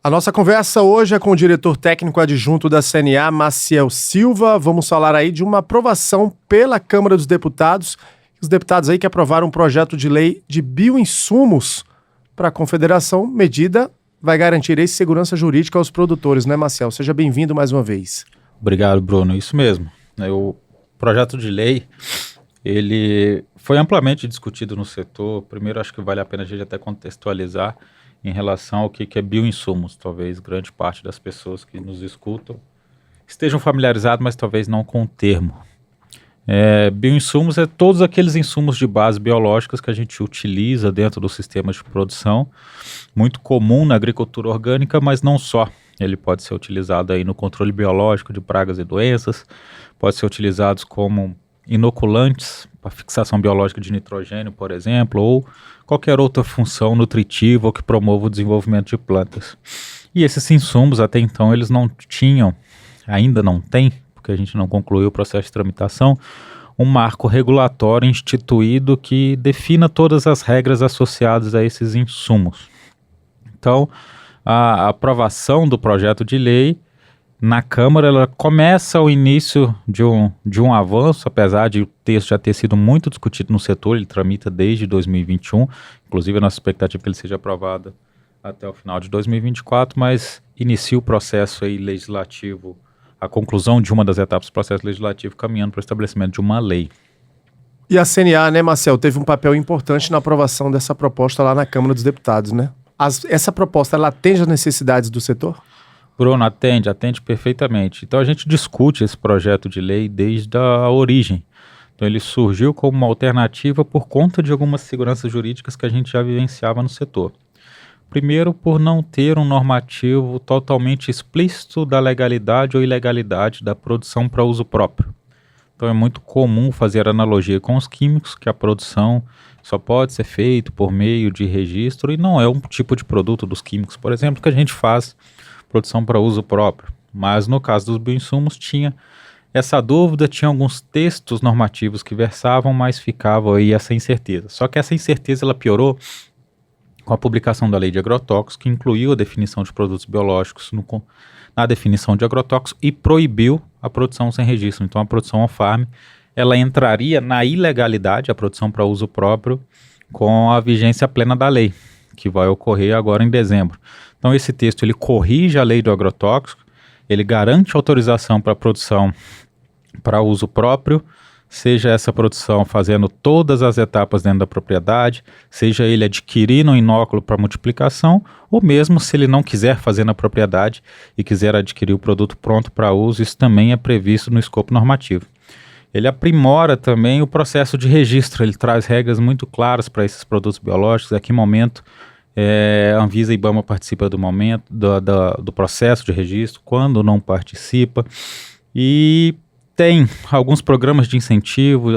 A nossa conversa hoje é com o diretor técnico adjunto da CNA, Maciel Silva. Vamos falar aí de uma aprovação pela Câmara dos Deputados. Os deputados aí que aprovaram um projeto de lei de bioinsumos para a Confederação. Medida vai garantir aí segurança jurídica aos produtores, né, Maciel? Seja bem-vindo mais uma vez. Obrigado, Bruno. Isso mesmo. O projeto de lei, ele foi amplamente discutido no setor. Primeiro, acho que vale a pena a gente até contextualizar em relação ao que é bioinsumos. Talvez grande parte das pessoas que nos escutam estejam familiarizadas, mas talvez não com o termo. Bioinsumos é todos aqueles insumos de base biológicas que a gente utiliza dentro do sistema de produção, muito comum na agricultura orgânica, mas não só. Ele pode ser utilizado aí no controle biológico de pragas e doenças, pode ser utilizado como inoculantes para fixação biológica de nitrogênio, por exemplo, ou qualquer outra função nutritiva ou que promova o desenvolvimento de plantas. E esses insumos, até então, eles não tinham, ainda não têm, porque a gente não concluiu o processo de tramitação, um marco regulatório instituído que defina todas as regras associadas a esses insumos. Então, a aprovação do projeto de lei na Câmara, ela começa o início de um avanço, apesar de o texto já ter sido muito discutido no setor. Ele tramita desde 2021, inclusive a nossa expectativa é que ele seja aprovado até o final de 2024, mas inicia o processo aí legislativo, a conclusão de uma das etapas do processo legislativo, caminhando para o estabelecimento de uma lei. E a CNA, né, Maciel, teve um papel importante na aprovação dessa proposta lá na Câmara dos Deputados, né? Essa proposta, ela atende às necessidades do setor? Bruno, atende perfeitamente. Então a gente discute esse projeto de lei desde a origem. Então ele surgiu como uma alternativa por conta de algumas seguranças jurídicas que a gente já vivenciava no setor. Primeiro, por não ter um normativo totalmente explícito da legalidade ou ilegalidade da produção para uso próprio. Então é muito comum fazer analogia com os químicos, que a produção só pode ser feita por meio de registro e não é um tipo de produto dos químicos, por exemplo, que a gente faz produção para uso próprio. Mas no caso dos bioinsumos tinha essa dúvida, tinha alguns textos normativos que versavam, mas ficava aí essa incerteza. Só que essa incerteza ela piorou com a publicação da Lei de Agrotóxicos, que incluiu a definição de produtos biológicos na definição de agrotóxicos e proibiu a produção sem registro. Então a produção on-farm, ela entraria na ilegalidade, a produção para uso próprio, com a vigência plena da lei, que vai ocorrer agora em dezembro. Então esse texto ele corrige a lei do agrotóxico, ele garante autorização para a produção para uso próprio, seja essa produção fazendo todas as etapas dentro da propriedade, seja ele adquirindo um inóculo para multiplicação, ou mesmo se ele não quiser fazer na propriedade e quiser adquirir o produto pronto para uso, isso também é previsto no escopo normativo. Ele aprimora também o processo de registro, ele traz regras muito claras para esses produtos biológicos, a que momento a Anvisa e IBAMA participa do momento do processo de registro, quando não participa, e tem alguns programas de incentivo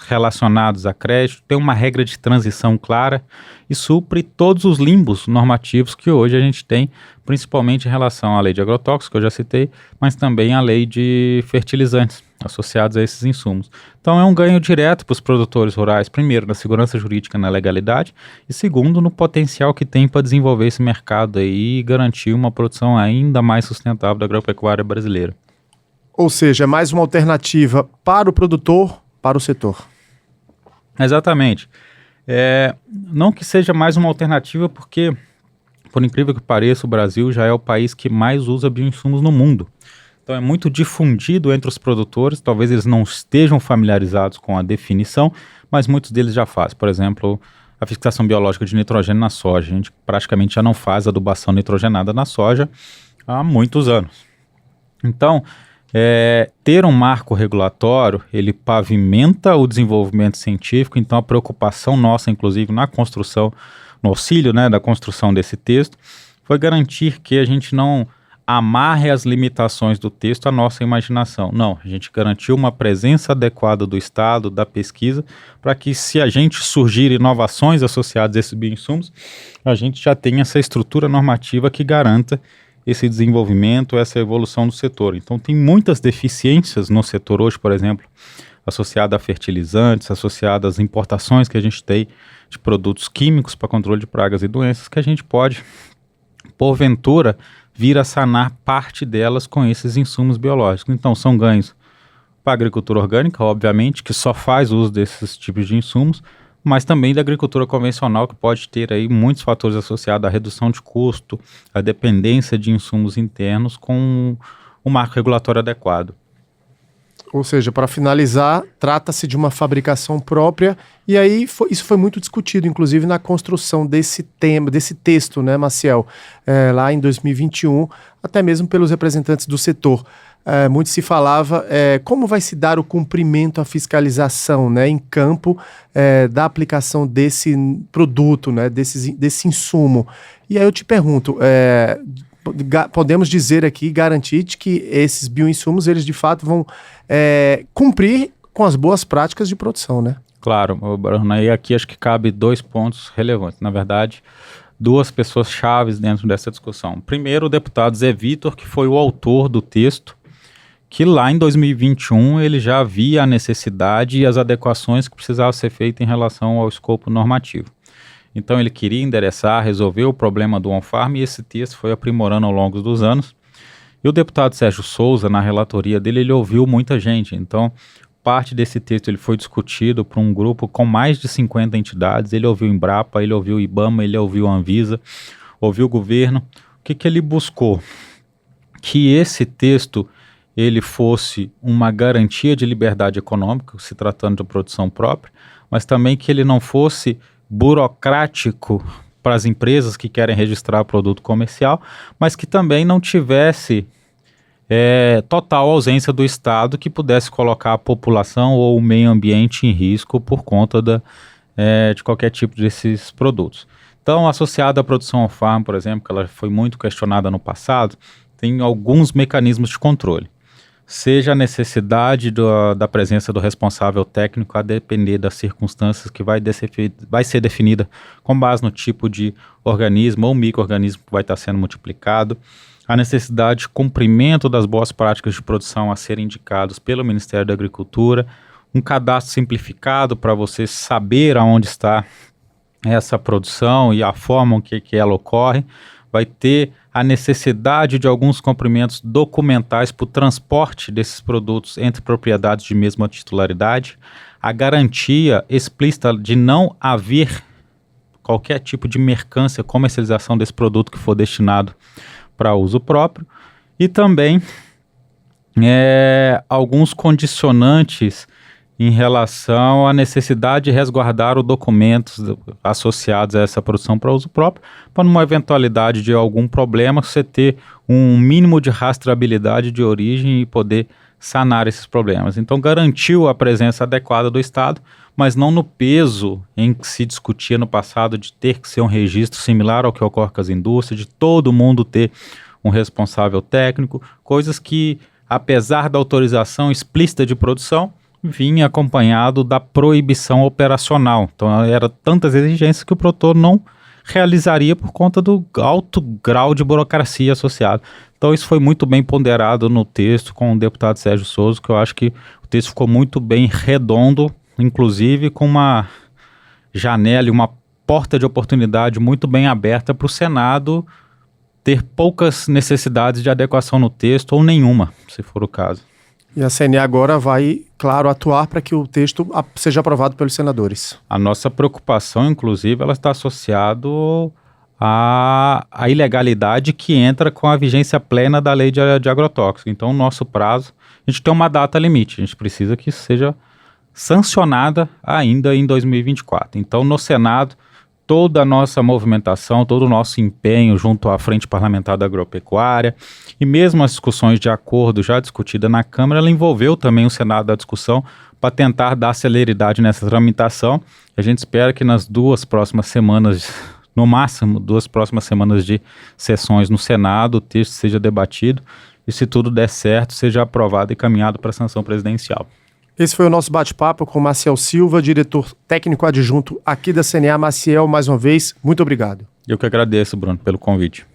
relacionados a crédito, tem uma regra de transição clara e supre todos os limbos normativos que hoje a gente tem, principalmente em relação à lei de agrotóxicos, que eu já citei, mas também à lei de fertilizantes associados a esses insumos. Então é um ganho direto para os produtores rurais, primeiro na segurança jurídica, na legalidade, e segundo no potencial que tem para desenvolver esse mercado aí e garantir uma produção ainda mais sustentável da agropecuária brasileira. Ou seja, é mais uma alternativa para o produtor, para o setor. Exatamente. Não que seja mais uma alternativa porque, por incrível que pareça, o Brasil já é o país que mais usa bioinsumos no mundo. Então é muito difundido entre os produtores, talvez eles não estejam familiarizados com a definição, mas muitos deles já fazem. Por exemplo, a fixação biológica de nitrogênio na soja. A gente praticamente já não faz adubação nitrogenada na soja há muitos anos. Então, ter um marco regulatório, ele pavimenta o desenvolvimento científico, então a preocupação nossa, inclusive na construção, no auxílio da construção desse texto, foi garantir que a gente não amarre as limitações do texto à nossa imaginação. Não, a gente garantiu uma presença adequada do Estado, da pesquisa, para que se a gente surgir inovações associadas a esses bioinsumos, a gente já tenha essa estrutura normativa que garanta esse desenvolvimento, essa evolução do setor. Então tem muitas deficiências no setor hoje, por exemplo, associada a fertilizantes, associada às importações que a gente tem de produtos químicos para controle de pragas e doenças, que a gente pode porventura, vir a sanar parte delas com esses insumos biológicos. Então, são ganhos para a agricultura orgânica, obviamente, que só faz uso desses tipos de insumos, mas também da agricultura convencional, que pode ter aí muitos fatores associados à redução de custo, à dependência de insumos internos com um marco regulatório adequado. Ou seja, para finalizar, trata-se de uma fabricação própria, e aí isso foi muito discutido, inclusive na construção desse tema, desse texto, né, Maciel, lá em 2021, até mesmo pelos representantes do setor. Muito se falava como vai se dar o cumprimento à fiscalização, né, em campo da aplicação desse produto, né, desse insumo. E aí eu te pergunto, podemos dizer aqui, garantir que esses bioinsumos, eles de fato vão cumprir com as boas práticas de produção, né? Claro, Bruno, e aqui acho que cabe 2 pontos relevantes. Na verdade, 2 pessoas chaves dentro dessa discussão. Primeiro, o deputado Zé Vitor, que foi o autor do texto, que lá em 2021 ele já via a necessidade e as adequações que precisavam ser feitas em relação ao escopo normativo. Então ele queria endereçar, resolver o problema do on-farm, e esse texto foi aprimorando ao longo dos anos. E o deputado Sérgio Souza, na relatoria dele, ele ouviu muita gente. Então, parte desse texto ele foi discutido por um grupo com mais de 50 entidades. Ele ouviu o Embrapa, ele ouviu o IBAMA, ele ouviu a Anvisa, ouviu o governo. O que ele buscou? Que esse texto ele fosse uma garantia de liberdade econômica, se tratando de produção própria, mas também que ele não fosse burocrático para as empresas que querem registrar produto comercial, mas que também não tivesse total ausência do Estado que pudesse colocar a população ou o meio ambiente em risco por conta de qualquer tipo desses produtos. Então, associado à produção on-farm, por exemplo, que ela foi muito questionada no passado, tem alguns mecanismos de controle. Seja a necessidade da presença do responsável técnico a depender das circunstâncias que vai ser definida com base no tipo de organismo ou micro-organismo que vai estar sendo multiplicado, a necessidade de cumprimento das boas práticas de produção a serem indicados pelo Ministério da Agricultura, um cadastro simplificado para você saber aonde está essa produção e a forma que ela ocorre, vai ter a necessidade de alguns cumprimentos documentais para o transporte desses produtos entre propriedades de mesma titularidade, a garantia explícita de não haver qualquer tipo de mercância, comercialização desse produto que for destinado para uso próprio, e também alguns condicionantes em relação à necessidade de resguardar os documentos associados a essa produção para uso próprio, para numa eventualidade de algum problema, você ter um mínimo de rastreabilidade de origem e poder sanar esses problemas. Então, garantiu a presença adequada do Estado, mas não no peso em que se discutia no passado de ter que ser um registro similar ao que ocorre com as indústrias, de todo mundo ter um responsável técnico, coisas que, apesar da autorização explícita de produção, vinha acompanhado da proibição operacional. Então, eram tantas exigências que o produtor não realizaria por conta do alto grau de burocracia associado. Então, isso foi muito bem ponderado no texto com o deputado Sérgio Souza, que eu acho que o texto ficou muito bem redondo, inclusive com uma janela e uma porta de oportunidade muito bem aberta para o Senado ter poucas necessidades de adequação no texto ou nenhuma, se for o caso. E a CNA agora vai, claro, atuar para que o texto seja aprovado pelos senadores. A nossa preocupação, inclusive, ela está associada à ilegalidade que entra com a vigência plena da lei de agrotóxicos. Então, o nosso prazo, a gente tem uma data limite, a gente precisa que isso seja sancionada ainda em 2024. Então, no Senado, toda a nossa movimentação, todo o nosso empenho junto à Frente Parlamentar da Agropecuária e mesmo as discussões de acordo já discutidas na Câmara, ela envolveu também o Senado da discussão para tentar dar celeridade nessa tramitação. A gente espera que nas 2 próximas semanas, no máximo 2 próximas semanas de sessões no Senado, o texto seja debatido e, se tudo der certo, seja aprovado e caminhado para a sanção presidencial. Esse foi o nosso bate-papo com Maciel Silva, diretor técnico adjunto aqui da CNA. Maciel, mais uma vez, muito obrigado. Eu que agradeço, Bruno, pelo convite.